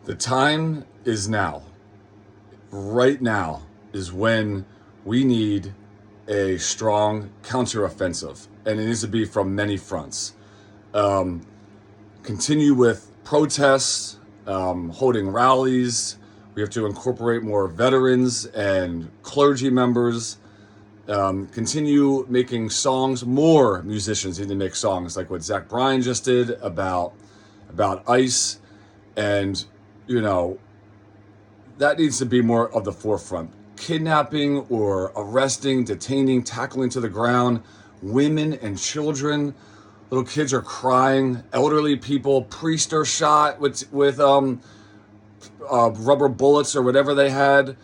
The time is now. Right now is when we need a strong counteroffensive, and it needs to be from many fronts. Um, Continue with protests, holding rallies. We have to incorporate more veterans and clergy members. Continue making songs. More musicians need to make songs like what Zach Bryan just did about ICE, and you know that needs to be more of the forefront. Kidnapping or arresting, detaining, tackling to the ground women and children. Little kids are crying. Elderly people. Priests are shot with rubber bullets or whatever they had.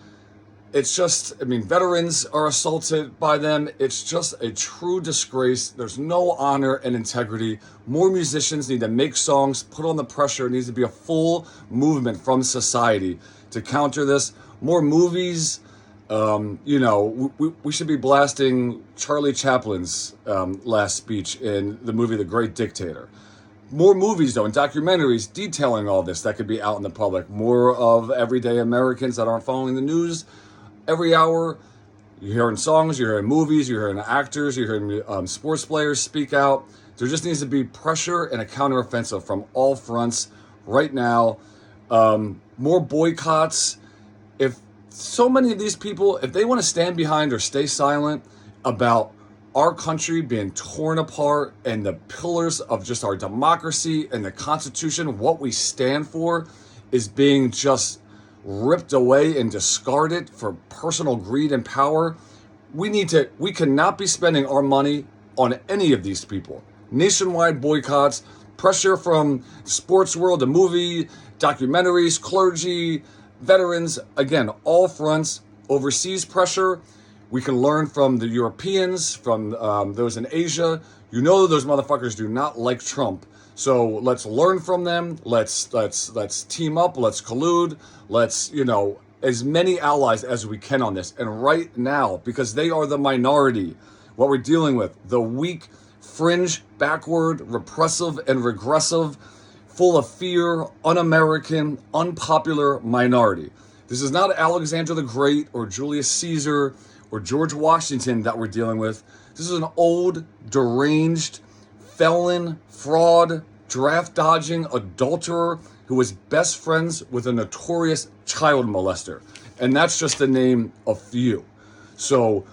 It's just, I mean, veterans are assaulted by them. It's just a true disgrace. There's no honor and integrity. More musicians need to make songs, put on the pressure. It needs to be a full movement from society to counter this. More movies. We should be blasting Charlie Chaplin's last speech in the movie The Great Dictator. More movies, though, and documentaries detailing all this that could be out in the public. More of everyday Americans that aren't following the news. Every hour, you're hearing songs, you're hearing movies, you're hearing actors, you're hearing sports players speak out. There just needs to be pressure and a counteroffensive from all fronts right now. More boycotts. If so many of these people, if they want to stand behind or stay silent about our country being torn apart and the pillars of just our democracy and the Constitution, what we stand for, is being just ripped away and discarded for personal greed and power, we cannot be spending our money on any of these people. Nationwide boycotts, pressure from sports world, the movie, documentaries, clergy, veterans, again, all fronts. Overseas pressure. We can learn from the Europeans, from those in Asia. You know those motherfuckers do not like Trump. So let's learn from them. Let's team up. Let's collude. Let's, as many allies as we can on this. And right now, because they are the minority, what we're dealing with, the weak, fringe, backward, repressive, and regressive, full of fear, un-American, unpopular minority. This is not Alexander the Great or Julius Caesar or George Washington that we're dealing with. This is an old, deranged, felon, fraud, draft-dodging adulterer who was best friends with a notorious child molester. And that's just to name a few. So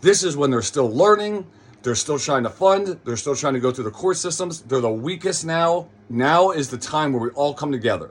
this is when they're still learning. They're still trying to fund. They're still trying to go through the court systems. They're the weakest now. Now is the time where we all come together.